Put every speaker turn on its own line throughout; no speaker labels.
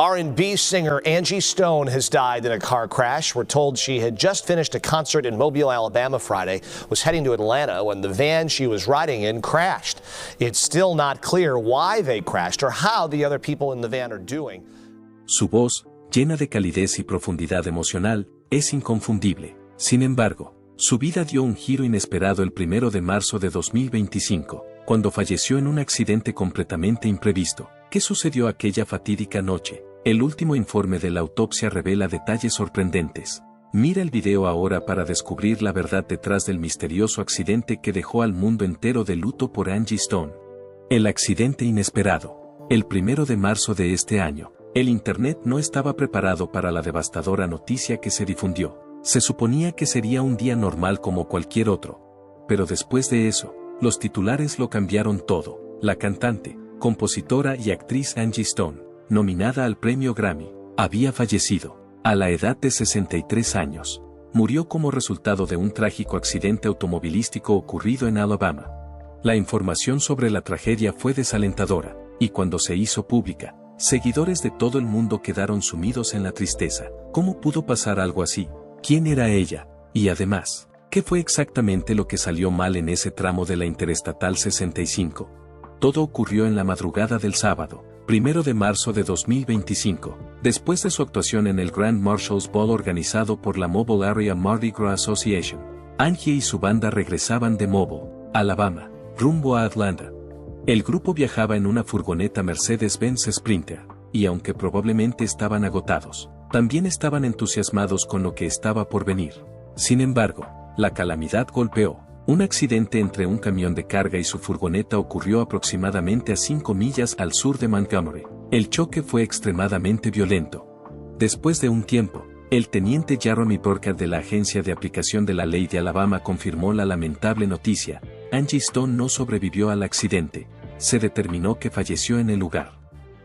R&B singer Angie Stone has died in a car crash. We're told she had just finished a concert in Mobile, Alabama Friday, was heading to Atlanta when the van she was riding in crashed. It's still not clear why they crashed or how the other people in the van are doing.
Su voz, llena de calidez y profundidad emocional, es inconfundible. Sin embargo, su vida dio un giro inesperado el 1 de marzo de 2025, cuando falleció en un accidente completamente imprevisto. ¿Qué sucedió aquella fatídica noche? El último informe de la autopsia revela detalles sorprendentes. Mira el video ahora para descubrir la verdad detrás del misterioso accidente que dejó al mundo entero de luto por Angie Stone. El accidente inesperado. El 1 de marzo de este año, el Internet no estaba preparado para la devastadora noticia que se difundió. Se suponía que sería un día normal como cualquier otro. Pero después de eso, los titulares lo cambiaron todo. La cantante, compositora y actriz Angie Stone, nominada al premio Grammy, había fallecido, a la edad de 63 años. Murió como resultado de un trágico accidente automovilístico ocurrido en Alabama. La información sobre la tragedia fue desalentadora, y cuando se hizo pública, seguidores de todo el mundo quedaron sumidos en la tristeza. ¿Cómo pudo pasar algo así? ¿Quién era ella? Y además, ¿qué fue exactamente lo que salió mal en ese tramo de la Interestatal 65? Todo ocurrió en la madrugada del sábado, 1 de marzo de 2025, después de su actuación en el Grand Marshall's Ball organizado por la Mobile Area Mardi Gras Association. Angie y su banda regresaban de Mobile, Alabama, rumbo a Atlanta. El grupo viajaba en una furgoneta Mercedes-Benz Sprinter, y aunque probablemente estaban agotados, también estaban entusiasmados con lo que estaba por venir. Sin embargo, la calamidad golpeó. Un accidente entre un camión de carga y su furgoneta ocurrió aproximadamente a 5 millas al sur de Montgomery. El choque fue extremadamente violento. Después de un tiempo, el teniente Jeremy Burkhardt de la Agencia de Aplicación de la Ley de Alabama confirmó la lamentable noticia. Angie Stone no sobrevivió al accidente. Se determinó que falleció en el lugar.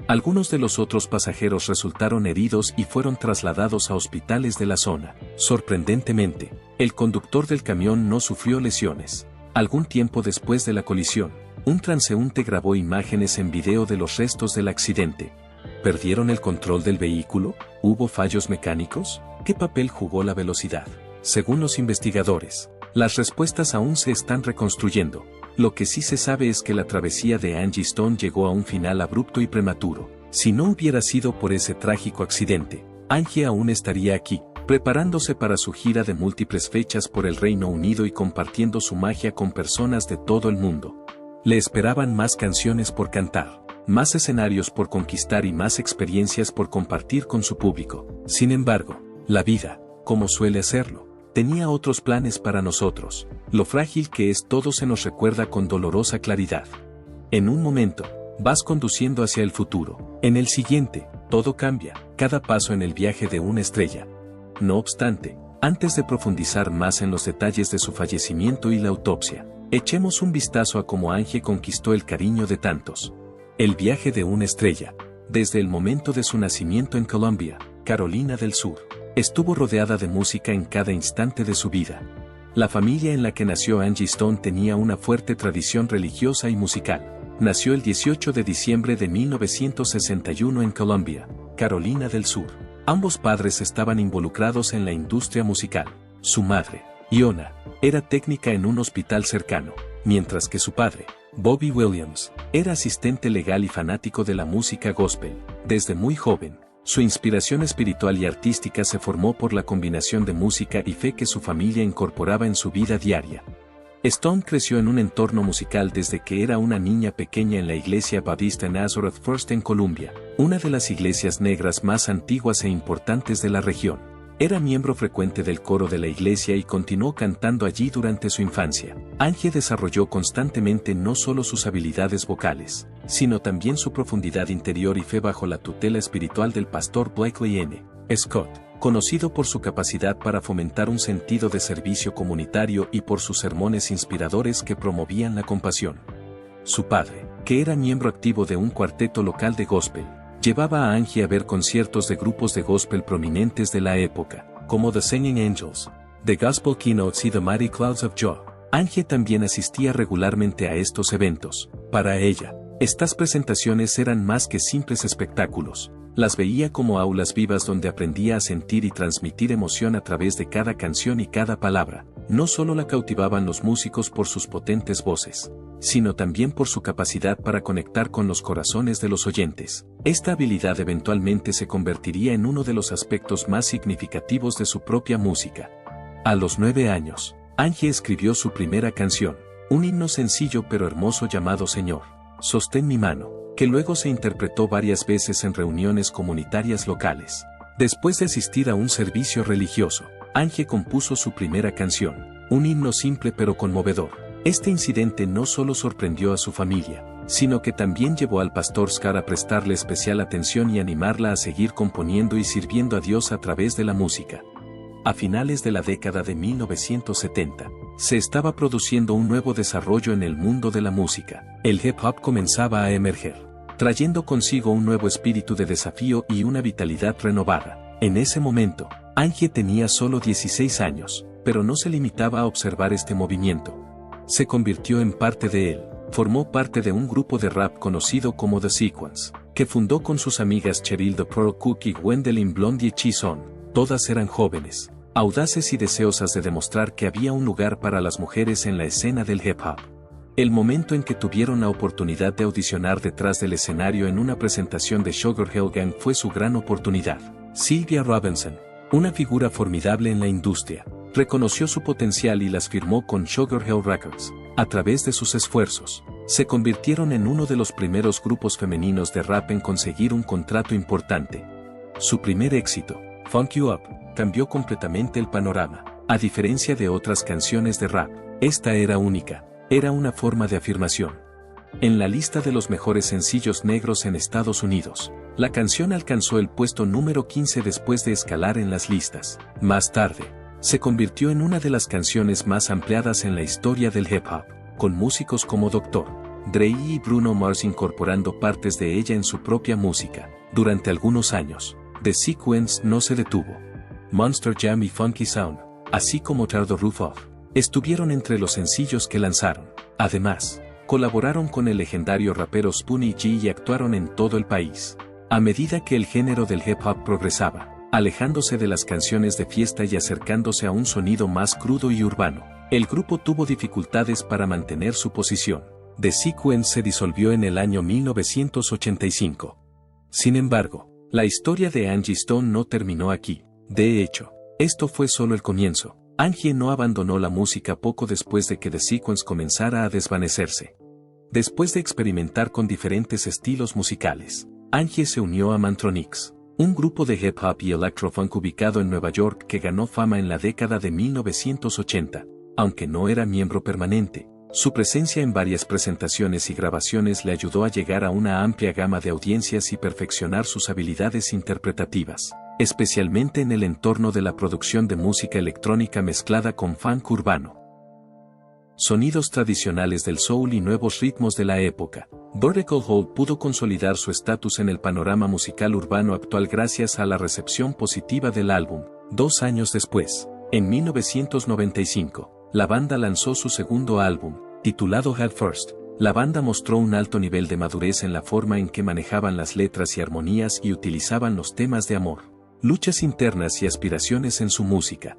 Algunos de los otros pasajeros resultaron heridos y fueron trasladados a hospitales de la zona. Sorprendentemente, el conductor del camión no sufrió lesiones. Algún tiempo después de la colisión, un transeúnte grabó imágenes en video de los restos del accidente. ¿Perdieron el control del vehículo? ¿Hubo fallos mecánicos? ¿Qué papel jugó la velocidad? Según los investigadores, las respuestas aún se están reconstruyendo. Lo que sí se sabe es que la travesía de Angie Stone llegó a un final abrupto y prematuro. Si no hubiera sido por ese trágico accidente, Angie aún estaría aquí, preparándose para su gira de múltiples fechas por el Reino Unido y compartiendo su magia con personas de todo el mundo. Le esperaban más canciones por cantar, más escenarios por conquistar y más experiencias por compartir con su público. Sin embargo, la vida, como suele hacerlo, tenía otros planes para nosotros. Lo frágil que es todo se nos recuerda con dolorosa claridad. En un momento, vas conduciendo hacia el futuro. En el siguiente, todo cambia, cada paso en el viaje de una estrella. No obstante, antes de profundizar más en los detalles de su fallecimiento y la autopsia, echemos un vistazo a cómo Angie conquistó el cariño de tantos. El viaje de una estrella, desde el momento de su nacimiento en Columbia, Carolina del Sur, estuvo rodeada de música en cada instante de su vida. La familia en la que nació Angie Stone tenía una fuerte tradición religiosa y musical. Nació el 18 de diciembre de 1961 en Columbia, Carolina del Sur. Ambos padres estaban involucrados en la industria musical. Su madre, Iona, era técnica en un hospital cercano, mientras que su padre, Bobby Williams, era asistente legal y fanático de la música gospel. Desde muy joven, su inspiración espiritual y artística se formó por la combinación de música y fe que su familia incorporaba en su vida diaria. Stone creció en un entorno musical desde que era una niña pequeña en la iglesia Baptist Nazareth First en Columbia, una de las iglesias negras más antiguas e importantes de la región. Era miembro frecuente del coro de la iglesia y continuó cantando allí durante su infancia. Angie desarrolló constantemente no solo sus habilidades vocales, sino también su profundidad interior y fe bajo la tutela espiritual del pastor Blakely N. Scott, conocido por su capacidad para fomentar un sentido de servicio comunitario y por sus sermones inspiradores que promovían la compasión. Su padre, que era miembro activo de un cuarteto local de gospel, llevaba a Angie a ver conciertos de grupos de gospel prominentes de la época, como The Singing Angels, The Gospel Keynotes y The Mighty Clouds of Joy. Angie también asistía regularmente a estos eventos. Para ella, estas presentaciones eran más que simples espectáculos. las veía como aulas vivas donde aprendía a sentir y transmitir emoción a través de cada canción y cada palabra. No solo la cautivaban los músicos por sus potentes voces, sino también por su capacidad para conectar con los corazones de los oyentes. Esta habilidad eventualmente se convertiría en uno de los aspectos más significativos de su propia música. A los 9 años, Angie escribió su primera canción, un himno sencillo pero hermoso llamado Señor, sostén mi mano, que luego se interpretó varias veces en reuniones comunitarias locales. Después de asistir a un servicio religioso, Angie compuso su primera canción, un himno simple pero conmovedor. Este incidente no solo sorprendió a su familia, sino que también llevó al pastor Scar a prestarle especial atención y animarla a seguir componiendo y sirviendo a Dios a través de la música. A finales de la década de 1970, se estaba produciendo un nuevo desarrollo en el mundo de la música. El hip hop comenzaba a emerger, trayendo consigo un nuevo espíritu de desafío y una vitalidad renovada. En ese momento, Angie tenía solo 16 años, pero no se limitaba a observar este movimiento. Se convirtió en parte de él. Formó parte de un grupo de rap conocido como The Sequence, que fundó con sus amigas Cheryl the Pearl Cook y Gwendolyn Blondie Chison. Todas eran jóvenes, audaces y deseosas de demostrar que había un lugar para las mujeres en la escena del hip hop. El momento en que tuvieron la oportunidad de audicionar detrás del escenario en una presentación de Sugar Hill Gang fue su gran oportunidad. Sylvia Robinson, una figura formidable en la industria, reconoció su potencial y las firmó con Sugar Hill Records. A través de sus esfuerzos, se convirtieron en uno de los primeros grupos femeninos de rap en conseguir un contrato importante. Su primer éxito, Funk You Up, cambió completamente el panorama. A diferencia de otras canciones de rap, esta era única, era una forma de afirmación. En la lista de los mejores sencillos negros en Estados Unidos, la canción alcanzó el puesto número 15 después de escalar en las listas. Más tarde, se convirtió en una de las canciones más ampliadas en la historia del hip hop, con músicos como Dr. Dre y Bruno Mars incorporando partes de ella en su propia música. Durante algunos años, The Sequence no se detuvo. Monster Jam y Funky Sound, así como Tear the Roof Off, estuvieron entre los sencillos que lanzaron. Además, colaboraron con el legendario rapero Spoonie G y actuaron en todo el país. A medida que el género del hip hop progresaba, alejándose de las canciones de fiesta y acercándose a un sonido más crudo y urbano, el grupo tuvo dificultades para mantener su posición. The Sequence se disolvió en el año 1985. Sin embargo, la historia de Angie Stone no terminó aquí. De hecho, esto fue solo el comienzo. Angie no abandonó la música poco después de que The Sequence comenzara a desvanecerse. Después de experimentar con diferentes estilos musicales, Angie se unió a Mantronix, un grupo de hip hop y electrofunk ubicado en Nueva York que ganó fama en la década de 1980. Aunque no era miembro permanente, su presencia en varias presentaciones y grabaciones le ayudó a llegar a una amplia gama de audiencias y perfeccionar sus habilidades interpretativas, especialmente en el entorno de la producción de música electrónica mezclada con funk urbano. Sonidos tradicionales del soul y nuevos ritmos de la época. Vertical Hold pudo consolidar su estatus en el panorama musical urbano actual gracias a la recepción positiva del álbum. 2 años después, en 1995, la banda lanzó su segundo álbum, titulado Head First. La banda mostró un alto nivel de madurez en la forma en que manejaban las letras y armonías y utilizaban los temas de amor, luchas internas y aspiraciones en su música.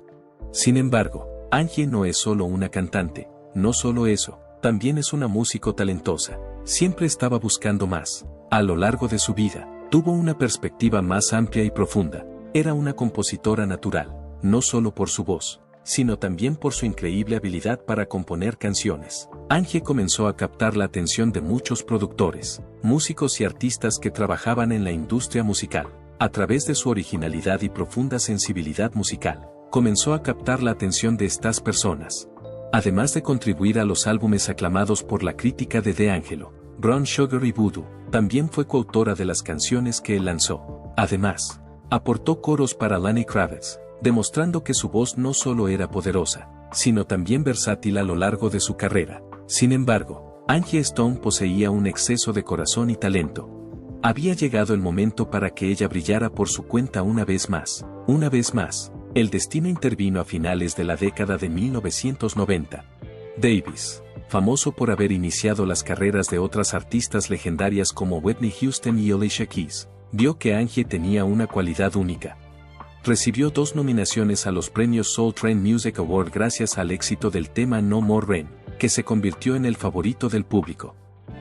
Sin embargo, Angie no es solo una cantante, no solo eso, también es una músico talentosa. Siempre estaba buscando más. A lo largo de su vida, tuvo una perspectiva más amplia y profunda. Era una compositora natural, no solo por su voz, sino también por su increíble habilidad para componer canciones. Angie comenzó a captar la atención de muchos productores, músicos y artistas que trabajaban en la industria musical. A través de su originalidad y profunda sensibilidad musical, comenzó a captar la atención de estas personas. Además de contribuir a los álbumes aclamados por la crítica de D'Angelo, Brown Sugar y Voodoo, también fue coautora de las canciones que él lanzó. Además, aportó coros para Lenny Kravitz, demostrando que su voz no solo era poderosa, sino también versátil a lo largo de su carrera. Sin embargo, Angie Stone poseía un exceso de corazón y talento. Había llegado el momento para que ella brillara por su cuenta una vez más. Una vez más, el destino intervino a finales de la década de 1990. Davis, famoso por haber iniciado las carreras de otras artistas legendarias como Whitney Houston y Alicia Keys, vio que Angie tenía una cualidad única. Recibió 2 nominaciones a los premios Soul Train Music Award gracias al éxito del tema No More Rain, que se convirtió en el favorito del público.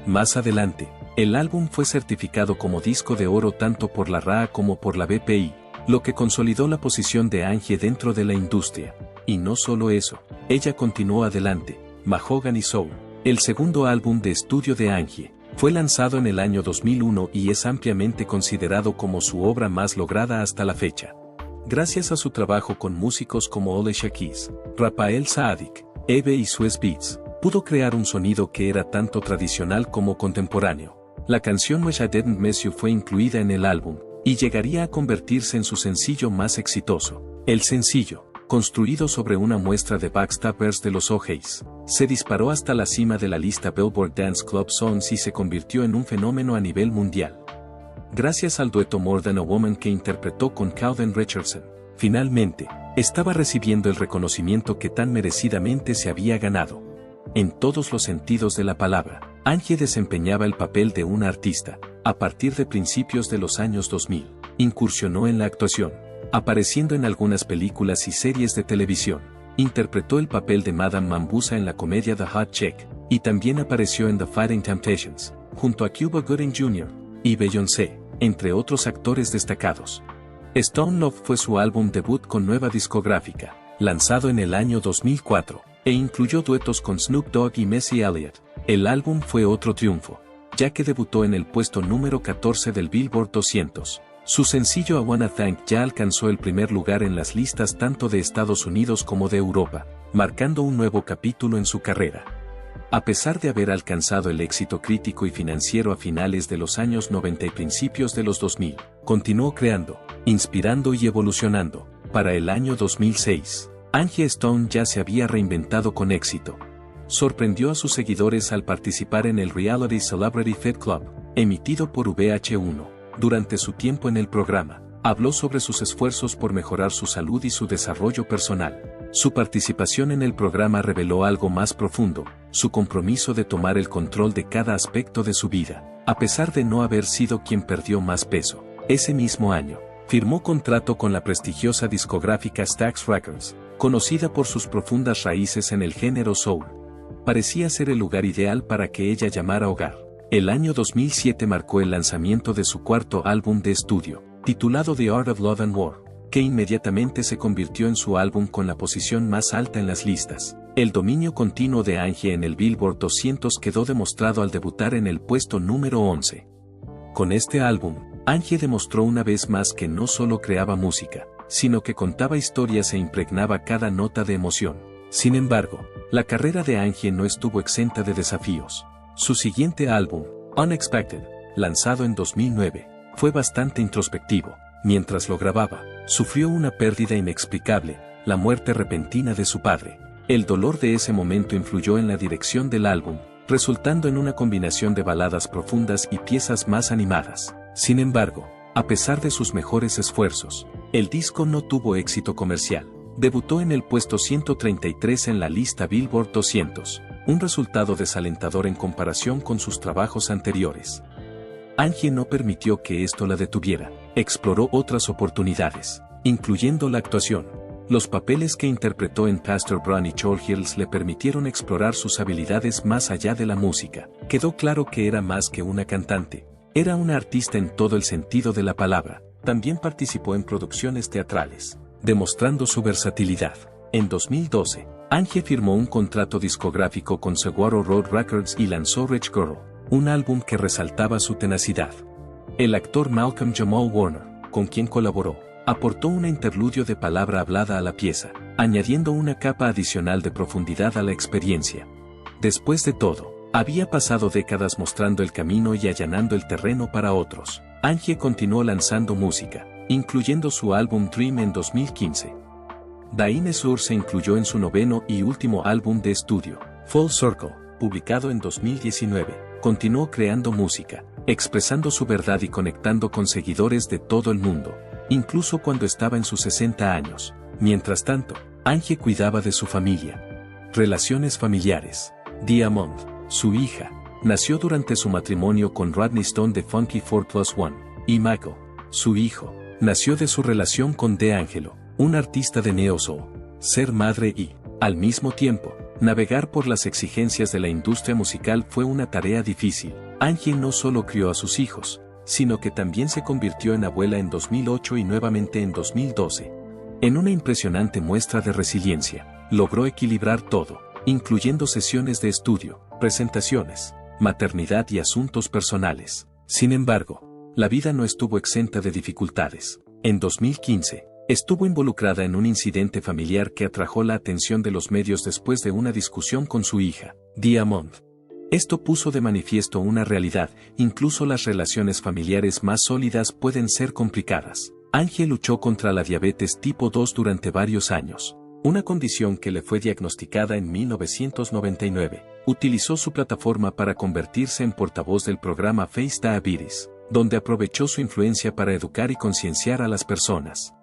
Más adelante, el álbum fue certificado como disco de oro tanto por la RAA como por la BPI, lo que consolidó la posición de Angie dentro de la industria. Y no solo eso, ella continuó adelante. Mahogany Soul, el segundo álbum de estudio de Angie, fue lanzado en el año 2001 y es ampliamente considerado como su obra más lograda hasta la fecha. Gracias a su trabajo con músicos como Alicia Keys, Rafael Saadik, Eve y Swizz Beatz, pudo crear un sonido que era tanto tradicional como contemporáneo. La canción Wish I Didn't Miss You fue incluida en el álbum, y llegaría a convertirse en su sencillo más exitoso. El sencillo, construido sobre una muestra de Backstabbers de los O'Jays, se disparó hasta la cima de la lista Billboard Dance Club Songs y se convirtió en un fenómeno a nivel mundial. Gracias al dueto More Than a Woman que interpretó con Calvin Richardson, finalmente, estaba recibiendo el reconocimiento que tan merecidamente se había ganado. En todos los sentidos de la palabra, Angie desempeñaba el papel de una artista. A partir de principios de los años 2000, incursionó en la actuación, apareciendo en algunas películas y series de televisión. Interpretó el papel de Madame Mambusa en la comedia The Hot Chick, y también apareció en The Fighting Temptations, junto a Cuba Gooding Jr. y Beyoncé, entre otros actores destacados. Stone Love fue su álbum debut con nueva discográfica, lanzado en el año 2004, e incluyó duetos con Snoop Dogg y Missy Elliott. El álbum fue otro triunfo, ya que debutó en el puesto número 14 del Billboard 200. Su sencillo I Wanna Thank ya alcanzó el primer lugar en las listas tanto de Estados Unidos como de Europa, marcando un nuevo capítulo en su carrera. A pesar de haber alcanzado el éxito crítico y financiero a finales de los años 90 y principios de los 2000, continuó creando, inspirando y evolucionando. Para el año 2006, Angie Stone ya se había reinventado con éxito. Sorprendió a sus seguidores al participar en el reality Celebrity Fit Club, emitido por VH1. Durante su tiempo en el programa, habló sobre sus esfuerzos por mejorar su salud y su desarrollo personal. Su participación en el programa reveló algo más profundo, su compromiso de tomar el control de cada aspecto de su vida, a pesar de no haber sido quien perdió más peso. Ese mismo año, firmó contrato con la prestigiosa discográfica Stax Records, conocida por sus profundas raíces en el género soul. Parecía ser el lugar ideal para que ella llamara hogar. El año 2007 marcó el lanzamiento de su cuarto álbum de estudio, titulado The Art of Love and War, que inmediatamente se convirtió en su álbum con la posición más alta en las listas. El dominio continuo de Angie en el Billboard 200 quedó demostrado al debutar en el puesto número 11. Con este álbum, Angie demostró una vez más que no solo creaba música, sino que contaba historias e impregnaba cada nota de emoción. Sin embargo, la carrera de Angie no estuvo exenta de desafíos. Su siguiente álbum, Unexpected, lanzado en 2009, fue bastante introspectivo. Mientras lo grababa, sufrió una pérdida inexplicable, la muerte repentina de su padre. El dolor de ese momento influyó en la dirección del álbum, resultando en una combinación de baladas profundas y piezas más animadas. Sin embargo, a pesar de sus mejores esfuerzos, el disco no tuvo éxito comercial. Debutó en el puesto 133 en la lista Billboard 200, un resultado desalentador en comparación con sus trabajos anteriores. Angie no permitió que esto la detuviera, exploró otras oportunidades, incluyendo la actuación. Los papeles que interpretó en Pastor Brown y Short Hills le permitieron explorar sus habilidades más allá de la música. Quedó claro que era más que una cantante, era una artista en todo el sentido de la palabra. También participó en producciones teatrales, demostrando su versatilidad. En 2012, Angie firmó un contrato discográfico con Saguaro Road Records y lanzó Rich Girl, un álbum que resaltaba su tenacidad. El actor Malcolm Jamal Warner, con quien colaboró, aportó un interludio de palabra hablada a la pieza, añadiendo una capa adicional de profundidad a la experiencia. Después de todo, había pasado décadas mostrando el camino y allanando el terreno para otros. Angie continuó lanzando música, incluyendo su álbum Dream en 2015. Dinosaur se incluyó en su noveno y último álbum de estudio, Full Circle, publicado en 2019. Continuó creando música, expresando su verdad y conectando con seguidores de todo el mundo, incluso cuando estaba en sus 60 años. Mientras tanto, Angie cuidaba de su familia. Relaciones familiares. Diamond, su hija, nació durante su matrimonio con Rodney Stone de Funky 4+1, y Michael, Su hijo, nació de su relación con D'Angelo, un artista de neo soul. Ser madre y, al mismo tiempo, navegar por las exigencias de la industria musical fue una tarea difícil. Angie no solo crió a sus hijos, sino que también se convirtió en abuela en 2008 y nuevamente en 2012. En una impresionante muestra de resiliencia, logró equilibrar todo, incluyendo sesiones de estudio, presentaciones, maternidad y asuntos personales. Sin embargo, la vida no estuvo exenta de dificultades. En 2015, estuvo involucrada en un incidente familiar que atrajo la atención de los medios después de una discusión con su hija, Diamond. Esto puso de manifiesto una realidad: incluso las relaciones familiares más sólidas pueden ser complicadas. Angie luchó contra la diabetes tipo 2 durante varios años, una condición que le fue diagnosticada en 1999. Utilizó su plataforma para convertirse en portavoz del programa Face Diabetes, donde aprovechó su influencia para educar y concienciar a las personas.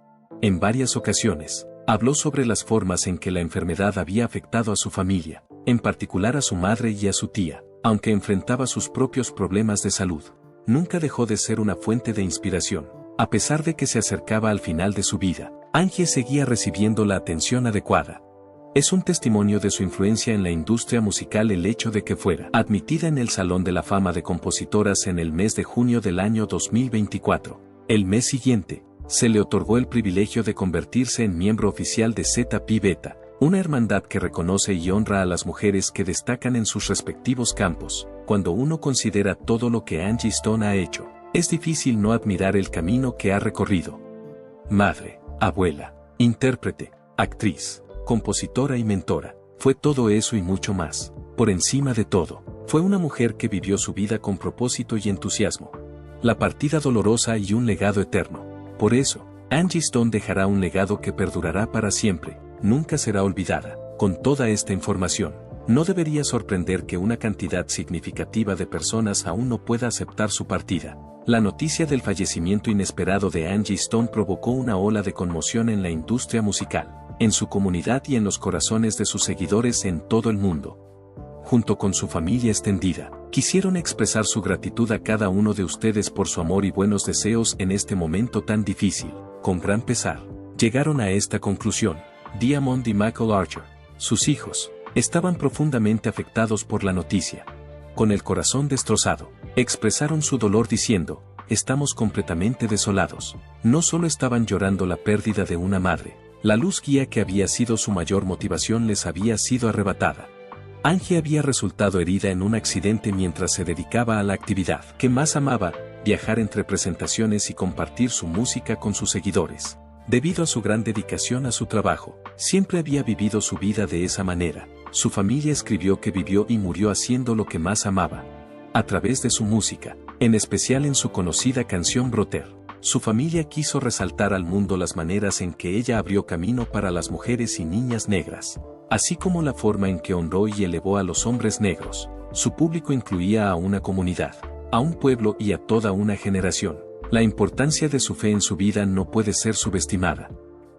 En varias ocasiones, habló sobre las formas en que la enfermedad había afectado a su familia, en particular a su madre y a su tía. Aunque enfrentaba sus propios problemas de salud, nunca dejó de ser una fuente de inspiración. A pesar de que se acercaba al final de su vida, Angie seguía recibiendo la atención adecuada. Es un testimonio de su influencia en la industria musical el hecho de que fuera admitida en el Salón de la Fama de Compositoras en el mes de junio del año 2024. El mes siguiente, se le otorgó el privilegio de convertirse en miembro oficial de Zeta Pi Beta, una hermandad que reconoce y honra a las mujeres que destacan en sus respectivos campos. Cuando uno considera todo lo que Angie Stone ha hecho, es difícil no admirar el camino que ha recorrido. Madre, abuela, intérprete, actriz, compositora y mentora, fue todo eso y mucho más. Por encima de todo, fue una mujer que vivió su vida con propósito y entusiasmo. La partida dolorosa y un legado eterno. Por eso, Angie Stone dejará un legado que perdurará para siempre, nunca será olvidada. Con toda esta información, no debería sorprender que una cantidad significativa de personas aún no pueda aceptar su partida. La noticia del fallecimiento inesperado de Angie Stone provocó una ola de conmoción en la industria musical, en su comunidad y en los corazones de sus seguidores en todo el mundo. Junto con su familia extendida, quisieron expresar su gratitud a cada uno de ustedes por su amor y buenos deseos en este momento tan difícil. Con gran pesar, llegaron a esta conclusión. Diamond y Michael Archer, sus hijos, estaban profundamente afectados por la noticia. Con el corazón destrozado, expresaron su dolor diciendo: estamos completamente desolados. No solo estaban llorando la pérdida de una madre, la luz guía que había sido su mayor motivación les había sido arrebatada. Angie había resultado herida en un accidente mientras se dedicaba a la actividad que más amaba, viajar entre presentaciones y compartir su música con sus seguidores. Debido a su gran dedicación a su trabajo, siempre había vivido su vida de esa manera. Su familia escribió que vivió y murió haciendo lo que más amaba. A través de su música, en especial en su conocida canción Brother, su familia quiso resaltar al mundo las maneras en que ella abrió camino para las mujeres y niñas negras, así como la forma en que honró y elevó a los hombres negros. Su público incluía a una comunidad, a un pueblo y a toda una generación. La importancia de su fe en su vida no puede ser subestimada.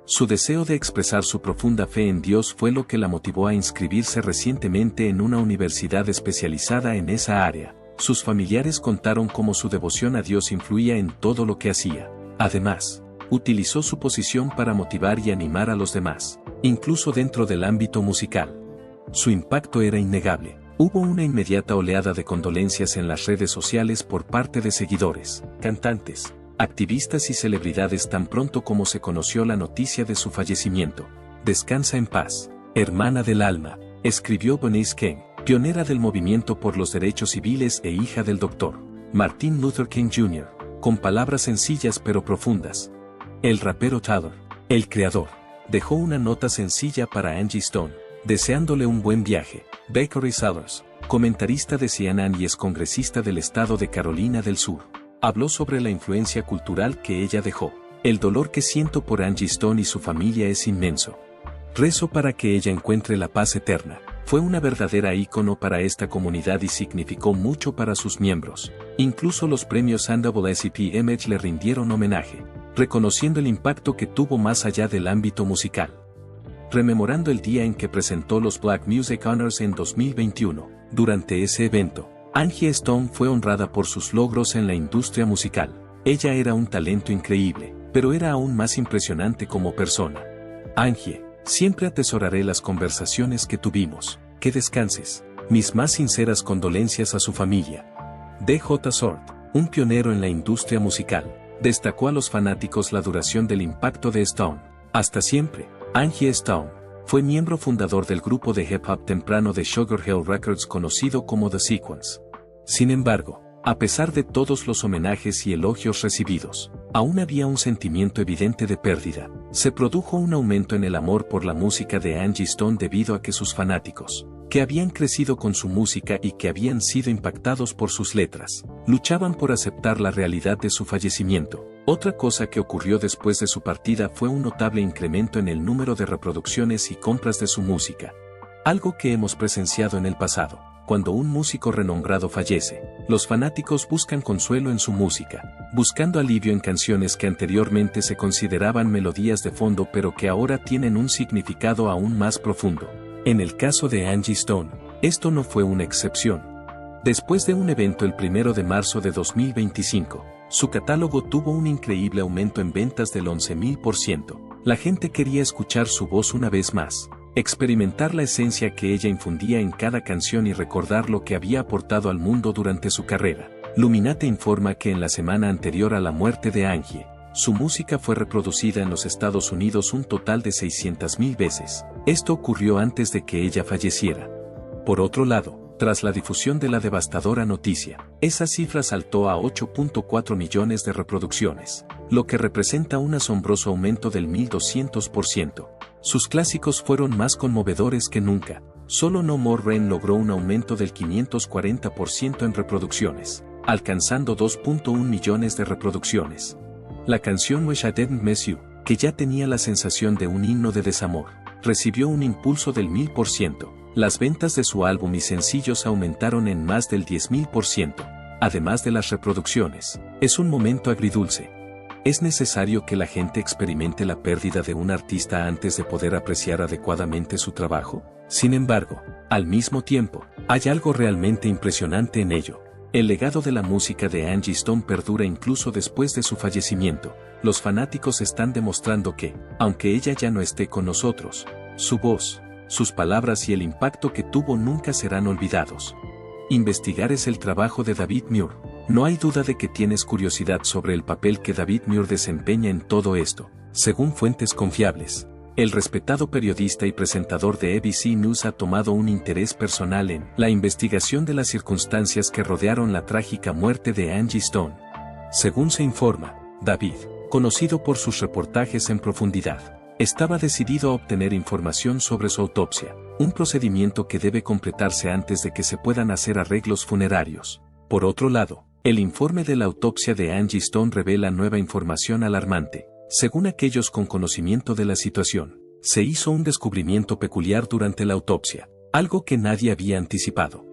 Su deseo de expresar su profunda fe en Dios fue lo que la motivó a inscribirse recientemente en una universidad especializada en esa área. Sus familiares contaron cómo su devoción a Dios influía en todo lo que hacía. Además, utilizó su posición para motivar y animar a los demás, incluso dentro del ámbito musical. Su impacto era innegable. Hubo una inmediata oleada de condolencias en las redes sociales por parte de seguidores, cantantes, activistas y celebridades tan pronto como se conoció la noticia de su fallecimiento. Descansa en paz, hermana del alma, escribió Bernice King, pionera del movimiento por los derechos civiles e hija del Dr. Martin Luther King Jr., con palabras sencillas pero profundas. El rapero Tyler, el creador, dejó una nota sencilla para Angie Stone, deseándole un buen viaje. Bakery Sellers, comentarista de CNN y excongresista del estado de Carolina del Sur, habló sobre la influencia cultural que ella dejó. El dolor que siento por Angie Stone y su familia es inmenso. Rezo para que ella encuentre la paz eterna. Fue una verdadera ícono para esta comunidad y significó mucho para sus miembros. Incluso los premios NAACP Image le rindieron homenaje, reconociendo el impacto que tuvo más allá del ámbito musical. Rememorando el día en que presentó los Black Music Honors en 2021, durante ese evento, Angie Stone fue honrada por sus logros en la industria musical. ella era un talento increíble, pero era aún más impresionante como persona. Angie, siempre atesoraré las conversaciones que tuvimos. Que descanses. Mis más sinceras condolencias a su familia. D.J. Sort, un pionero en la industria musical, destacó a los fanáticos la duración del impacto de Stone. Hasta siempre, Angie Stone fue miembro fundador del grupo de hip hop temprano de Sugar Hill Records conocido como The Sequence. Sin embargo, a pesar de todos los homenajes y elogios recibidos, aún había un sentimiento evidente de pérdida. Se produjo un aumento en el amor por la música de Angie Stone debido a que sus fanáticos, que habían crecido con su música y que habían sido impactados por sus letras, luchaban por aceptar la realidad de su fallecimiento. Otra cosa que ocurrió después de su partida fue un notable incremento en el número de reproducciones y compras de su música. Algo que hemos presenciado en el pasado. Cuando un músico renombrado fallece, los fanáticos buscan consuelo en su música, buscando alivio en canciones que anteriormente se consideraban melodías de fondo pero que ahora tienen un significado aún más profundo. En el caso de Angie Stone, esto no fue una excepción. Después de un evento el 1 de marzo de 2025, su catálogo tuvo un increíble aumento en ventas del 11,000%. La gente quería escuchar su voz una vez más, experimentar la esencia que ella infundía en cada canción y recordar lo que había aportado al mundo durante su carrera. Luminate informa que en la semana anterior a la muerte de Angie, su música fue reproducida en los Estados Unidos un total de 600,000 veces. Esto ocurrió antes de que ella falleciera. Por otro lado, tras la difusión de la devastadora noticia, esa cifra saltó a 8.4 millones de reproducciones, lo que representa un asombroso aumento del 1,200%. Sus clásicos fueron más conmovedores que nunca. Solo No More Rain logró un aumento del 540% en reproducciones, alcanzando 2.1 millones de reproducciones. La canción Wish I Didn't Miss You, que ya tenía la sensación de un himno de desamor, recibió un impulso del 1000%. Las ventas de su álbum y sencillos aumentaron en más del 10,000%. Además de las reproducciones, es un momento agridulce. ¿Es necesario que la gente experimente la pérdida de un artista antes de poder apreciar adecuadamente su trabajo? Sin embargo, al mismo tiempo, hay algo realmente impresionante en ello. El legado de la música de Angie Stone perdura incluso después de su fallecimiento. Los fanáticos están demostrando que, aunque ella ya no esté con nosotros, su voz, sus palabras y el impacto que tuvo nunca serán olvidados. Investigar es el trabajo de David Muir. No hay duda de que tienes curiosidad sobre el papel que David Muir desempeña en todo esto. Según fuentes confiables, el respetado periodista y presentador de ABC News ha tomado un interés personal en la investigación de las circunstancias que rodearon la trágica muerte de Angie Stone. Según se informa, David, conocido por sus reportajes en profundidad, estaba decidido a obtener información sobre su autopsia, un procedimiento que debe completarse antes de que se puedan hacer arreglos funerarios. Por otro lado, el informe de la autopsia de Angie Stone revela nueva información alarmante. Según aquellos con conocimiento de la situación, se hizo un descubrimiento peculiar durante la autopsia, algo que nadie había anticipado.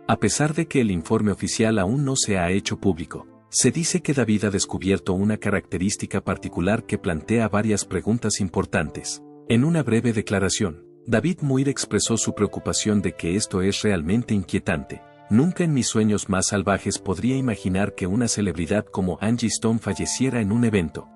A pesar de que el informe oficial aún no se ha hecho público, se dice que David ha descubierto una característica particular que plantea varias preguntas importantes. En una breve declaración, David Muir expresó su preocupación de que esto es realmente inquietante. Nunca en mis sueños más salvajes podría imaginar que una celebridad como Angie Stone falleciera en un evento.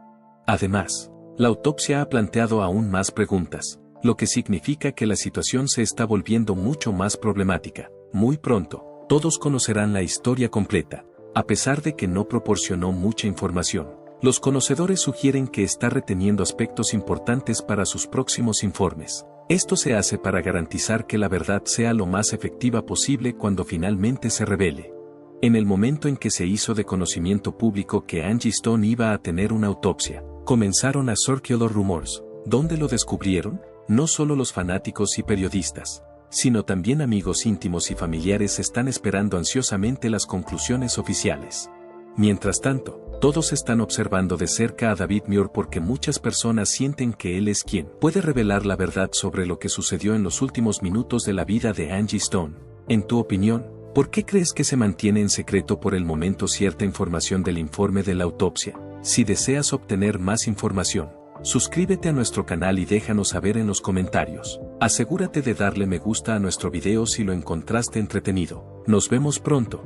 Además, la autopsia ha planteado aún más preguntas, lo que significa que la situación se está volviendo mucho más problemática. Muy pronto, todos conocerán la historia completa. A pesar de que no proporcionó mucha información, los conocedores sugieren que está reteniendo aspectos importantes para sus próximos informes. Esto se hace para garantizar que la verdad sea lo más efectiva posible cuando finalmente se revele. En el momento en que se hizo de conocimiento público que Angie Stone iba a tener una autopsia, comenzaron a circular rumores. ¿Dónde lo descubrieron? No solo los fanáticos y periodistas, sino también amigos íntimos y familiares están esperando ansiosamente las conclusiones oficiales. Mientras tanto, todos están observando de cerca a David Muir porque muchas personas sienten que él es quien puede revelar la verdad sobre lo que sucedió en los últimos minutos de la vida de Angie Stone. En tu opinión, ¿por qué crees que se mantiene en secreto por el momento cierta información del informe de la autopsia? Si deseas obtener más información, suscríbete a nuestro canal y déjanos saber en los comentarios. Asegúrate de darle me gusta a nuestro video si lo encontraste entretenido. Nos vemos pronto.